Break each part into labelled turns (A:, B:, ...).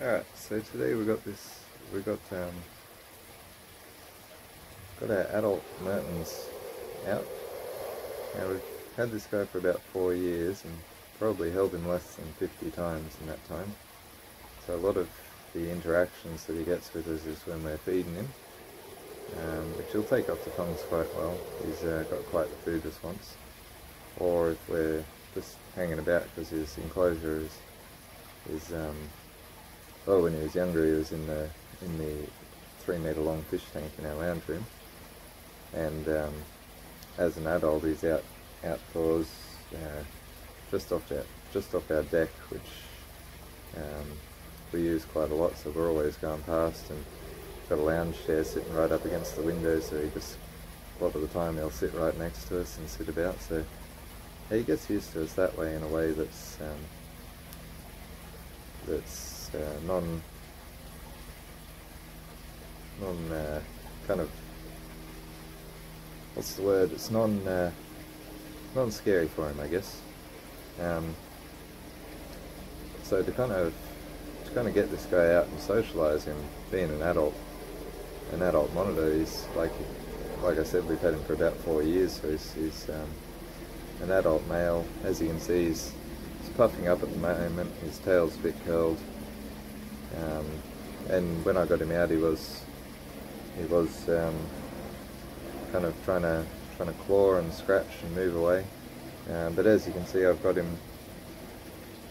A: Alright, so today got our adult Mertens out. Now we've had this guy for about 4 years and probably held him less than 50 times in that time. So a lot of the interactions that he gets with us is when we're feeding him, which he'll take off the tongs quite well. He's got quite the food response. Or if we're just hanging about, because his enclosure is well, when he was younger, he was in the 3 metre long fish tank in our lounge room, and as an adult, he's outdoors, just off our deck, which we use quite a lot. So we're always going past, and got a lounge chair sitting right up against the window. So a lot of the time, he'll sit right next to us and sit about. So he gets used to us that way, in a way that's non kind of, what's the word? It's non-scary for him, I guess. So to kind of get this guy out and socialize him, being an adult monitor, he's like I said, we've had him for about 4 years. So he's an adult male. As you can see, he's puffing up at the moment. His tail's a bit curled. And when I got him out, he was kind of trying to claw and scratch and move away. But as you can see, I've got him.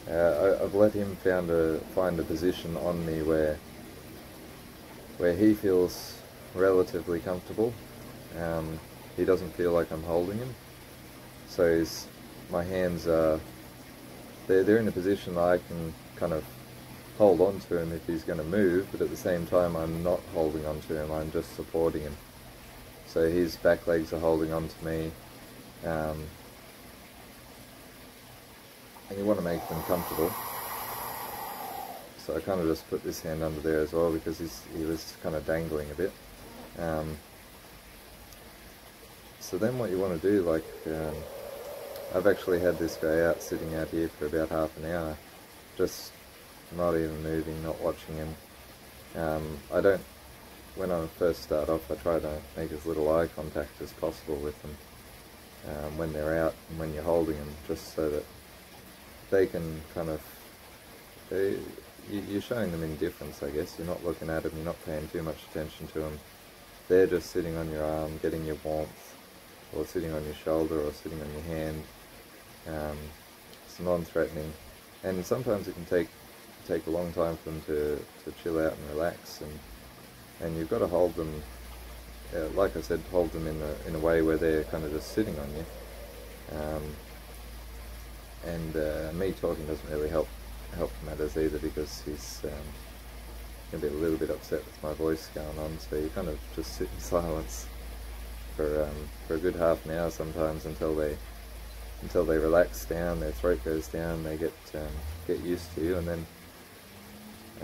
A: I've let him find a position on me where he feels relatively comfortable. He doesn't feel like I'm holding him. So my hands are they're in a position that I can kind of hold on to him if he's going to move, but at the same time I'm not holding on to him, I'm just supporting him. So his back legs are holding on to me, and you want to make them comfortable. So I kind of just put this hand under there as well, because he was kind of dangling a bit. So then what you want to do, like, I've actually had this guy out, sitting out here for about half an hour, just not even moving, not watching him. When I first start off, I try to make as little eye contact as possible with them when they're out and when you're holding them, just so that they can kind of, you're showing them indifference, I guess. You're not looking at them, you're not paying too much attention to them. They're just sitting on your arm, getting your warmth, or sitting on your shoulder, or sitting on your hand. It's non-threatening, and sometimes it can take a long time for them to chill out and relax, and you've got to hold them, like I said, hold them in a way where they're kind of just sitting on you. Me talking doesn't really help matters either, because he's going to be a little bit upset with my voice going on. So you kind of just sit in silence for a good half an hour sometimes, until they relax down, their throat goes down, they get used to you, and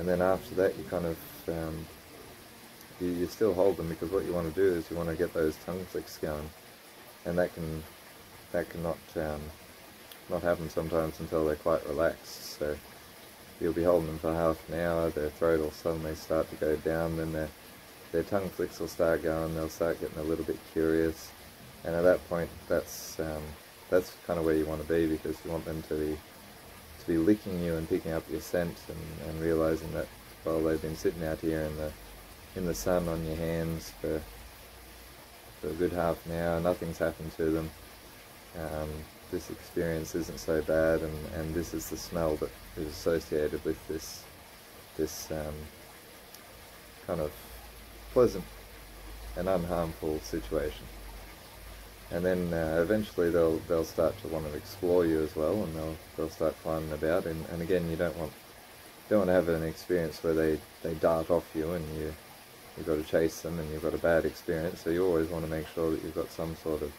A: then after that you kind of you still hold them, because what you want to do is you want to get those tongue flicks going, and that can not happen sometimes until they're quite relaxed. So you'll be holding them for half an hour, their throat will suddenly start to go down, then their tongue flicks will start going, they'll start getting a little bit curious, and at that point that's kind of where you want to be, because you want them to be licking you and picking up your scent, and realizing that, well, they've been sitting out here in the sun on your hands for a good half an hour, nothing's happened to them. This experience isn't so bad, and this is the smell that is associated with this kind of pleasant and unharmful situation. And then eventually they'll start to want to explore you as well, and they'll start climbing about. And again, you don't want to have an experience where they dart off you and you've got to chase them and you've got a bad experience. So you always want to make sure that you've got some sort of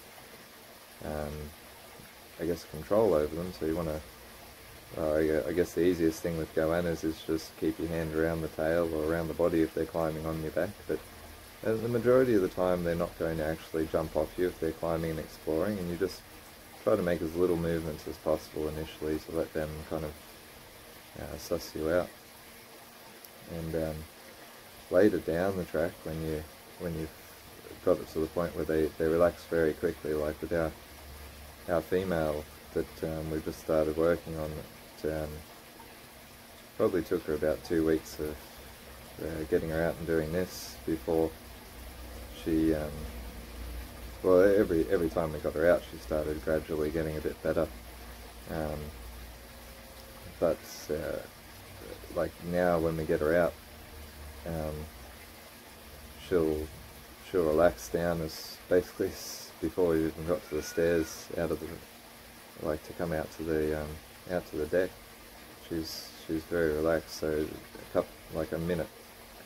A: I guess control over them. So you want to, I guess the easiest thing with goannas is just keep your hand around the tail or around the body if they're climbing on your back. But the majority of the time they're not going to actually jump off you if they're climbing and exploring, and you just try to make as little movements as possible initially to let them kind of suss you out. And later down the track, when you've got it to the point where they relax very quickly, like with our female that we've just started working on, it probably took her about 2 weeks of getting her out and doing this before she, well, every time we got her out, she started gradually getting a bit better. But like now, when we get her out, she'll relax down as basically before we even got to the stairs out of the, like, to come out to the deck. She's very relaxed. So like a minute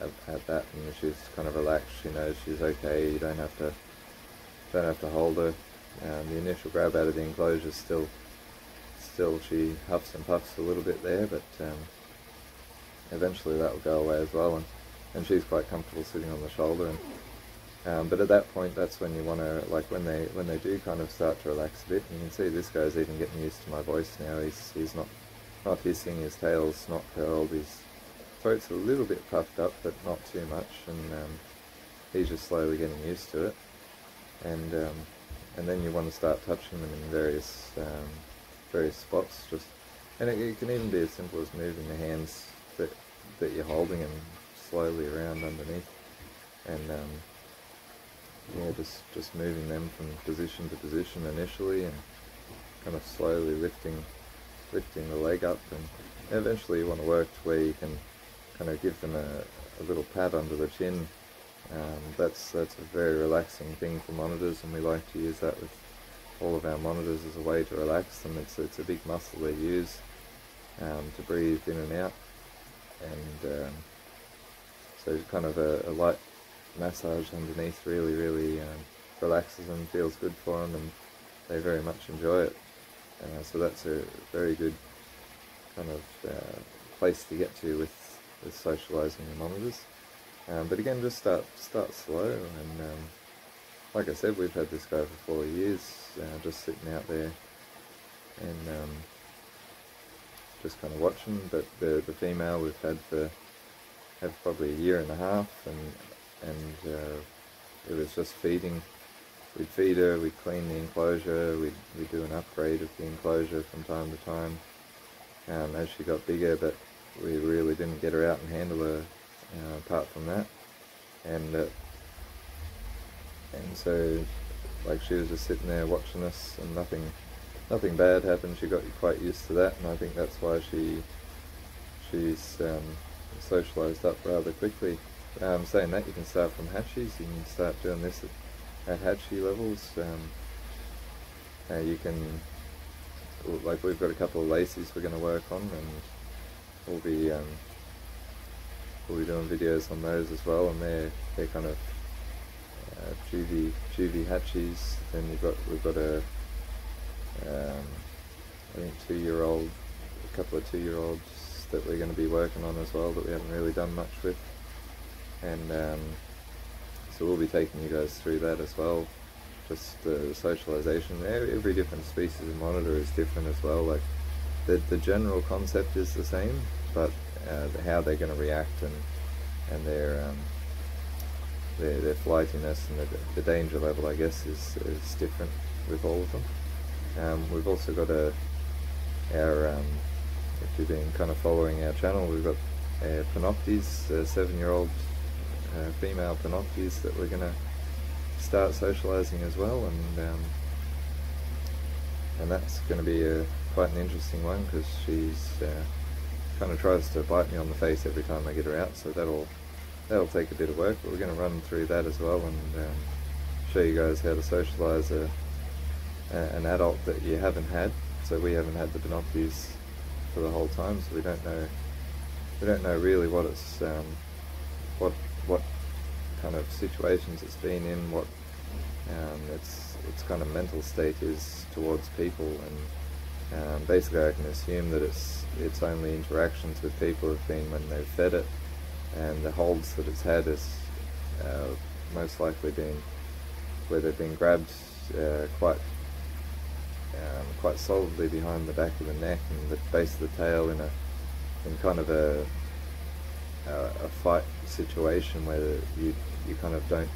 A: at that, and she's kind of relaxed. She knows she's okay. You don't have to hold her. The initial grab out of the enclosure still she huffs and puffs a little bit there, but eventually that will go away as well. And she's quite comfortable sitting on the shoulder. And but at that point, that's when you want to, like, when they do kind of start to relax a bit. You can see this guy's even getting used to my voice now. He's not hissing. His tail's not curled. His throat's a little bit puffed up, but not too much. And he's just slowly getting used to it. And then you want to start touching them in various spots. And it can even be as simple as moving the hands that you're holding and slowly around underneath, and yeah, just moving them from position to position initially, and kind of slowly lifting the leg up, and eventually you want to work to where you can kind of give them a little pat under the chin. That's a very relaxing thing for monitors, and we like to use that with all of our monitors as a way to relax them. It's a big muscle they use to breathe in and out, and so kind of a light massage underneath really relaxes them, feels good for them, and they very much enjoy it. So that's a very good kind of place to get to with socializing the monitors. But again, just start slow, and like I said, we've had this guy for 4 years, just sitting out there and just kind of watching. But the female we've had for probably a year and a half, and it was just feeding. We'd feed her, we'd clean the enclosure, we'd do an upgrade of the enclosure from time to time as she got bigger, but we really didn't get her out and handle her apart from that. And so, like, she was just sitting there watching us, and nothing bad happened. She got quite used to that, and I think that's why she's socialized up rather quickly. Saying that, you can start from hatchies. You can start doing this at hatchie levels. You can, like, we've got a couple of laces we're going to work on, and we'll be doing videos on those as well. And they're kind of juvie hatchies. Then we've got a I think 2-year-old, a couple of 2-year-olds that we're going to be working on as well, that we haven't really done much with. And so we'll be taking you guys through that as well. Just the socialization. Every different species of monitor is different as well. Like the general concept is the same, but how they're going to react and their flightiness and the danger level, I guess, is different with all of them. We've also got if you've been kind of following our channel, we've got Panoptes, 7-year-old female Panoptes that we're going to start socializing as well, and that's going to be quite an interesting one, because she's kind of tries to bite me on the face every time I get her out, so that'll take a bit of work, but we're going to run through that as well, and show you guys how to socialize an adult that you haven't had. So we haven't had the Panoptes for the whole time, so we don't know really what it's what kind of situations it's been in, what its kind of mental state is towards people, and basically I can assume that its only interactions with people have been when they've fed it, and the holds that it's had is most likely been where they've been grabbed quite solidly behind the back of the neck and the base of the tail in kind of a a fight situation where you kind of don't,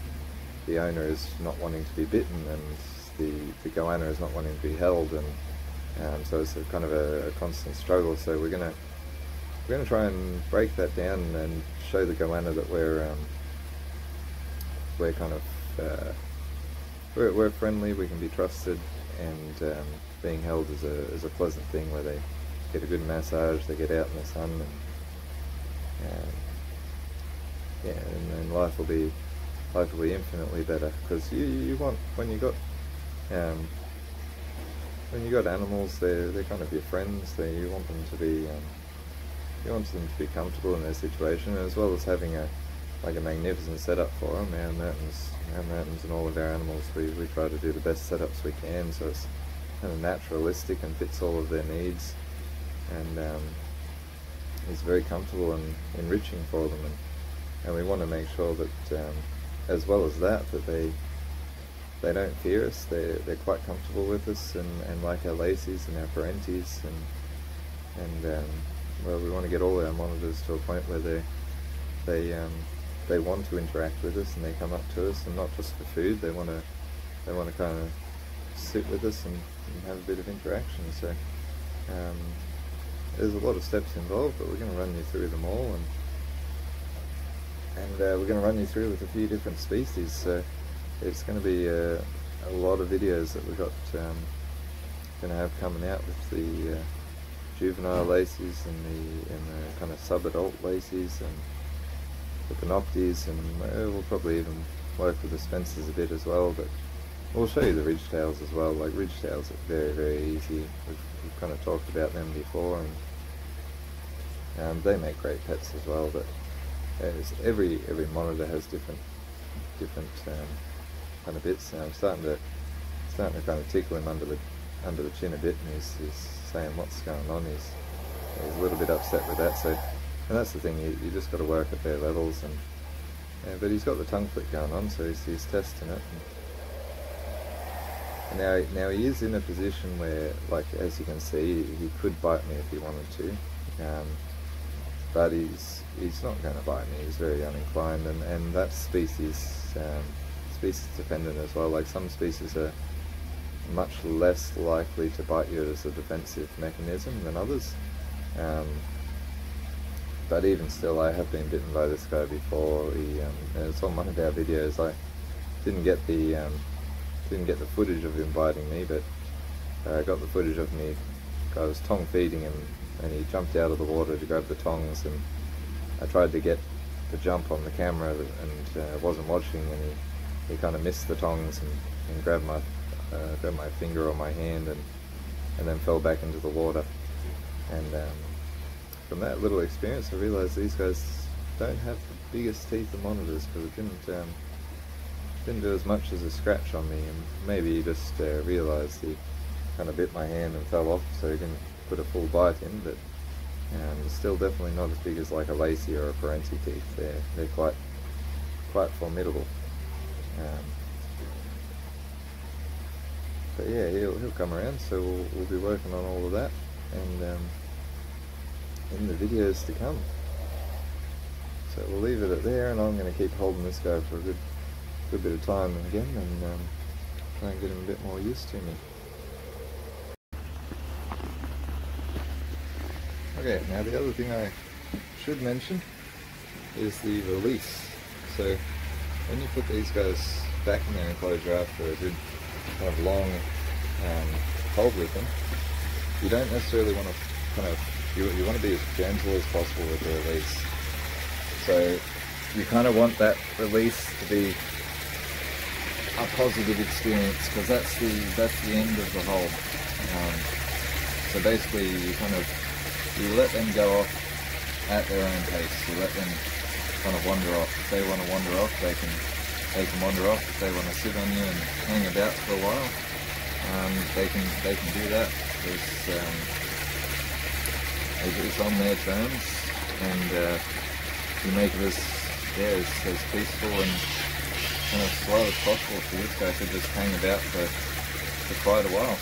A: the owner is not wanting to be bitten and the goanna is not wanting to be held, and so it's a kind of a constant struggle. So we're gonna try and break that down and show the goanna that we're kind of we're friendly, we can be trusted, and being held is a pleasant thing where they get a good massage, they get out in the sun, and yeah, and life will be infinitely better, because you want, when you got animals, they're kind of your friends. You want them to be comfortable in their situation, as well as having a magnificent setup for them. Our mountains and all of our animals, we try to do the best setups we can, so it's kind of naturalistic and fits all of their needs, and is very comfortable and enriching for them, and we want to make sure that as well as that they don't fear us. They're quite comfortable with us, and like our lacies and our parentis, and well, we want to get all our monitors to a point where they want to interact with us, and they come up to us, and not just for food. They want to kind of sit with us and have a bit of interaction. So there's a lot of steps involved, but we're going to run you through them all, and we're going to run you through with a few different species. So it's going to be a lot of videos that we've got going to have coming out with the juvenile lacies and the kind of sub-adult lacies and the Panoptes, and we'll probably even work with the Spencers a bit as well, but we'll show you the ridgetails as well. Like, ridgetails are very, very easy. We've kind of talked about them before, and they make great pets as well, but every monitor has different kind of bits. And I'm starting to kind of tickle him under the chin a bit, and he's saying what's going on. He's a little bit upset with that. So, and that's the thing, you just got to work at their levels, but he's got the tongue flick going on, so he's testing it. And now he is in a position where, like, as you can see, he could bite me if he wanted to, but he's not going to bite me. He's very uninclined, and that's species dependent as well. Like, some species are much less likely to bite you as a defensive mechanism than others. But even still, I have been bitten by this guy before. It's on one of our videos. I didn't get the footage of him biting me, but I got the footage of me. I was tongue feeding him, and he jumped out of the water to grab the tongs, and I tried to get the jump on the camera, and wasn't watching, and he kind of missed the tongs and grabbed my finger or my hand, and then fell back into the water. And from that little experience, I realised these guys don't have the biggest teeth of monitors, because it didn't do as much as a scratch on me, and maybe he just realised he kind of bit my hand and fell off, so he didn't put a full bite in. But still definitely not as big as like a lacy or a parenti teeth. They're quite formidable. But yeah, he'll come around, so we'll be working on all of that, and in the videos to come. So we'll leave it at there, and I'm going to keep holding this guy for a good bit of time again, and try and get him a bit more used to me. Okay, now the other thing I should mention is the release. So when you put these guys back in their enclosure after a good kind of long hold with them, you don't necessarily want to you want to be as gentle as possible with the release. So you kind of want that release to be a positive experience, because that's the end of the hold. So basically you let them go off at their own pace. You let them kind of wander off. If they want to wander off, they can wander off. If they want to sit on you and hang about for a while, they can do that. It's on their terms, and you make it as peaceful and kind of slow as possible for this guy to just hang about for quite a while.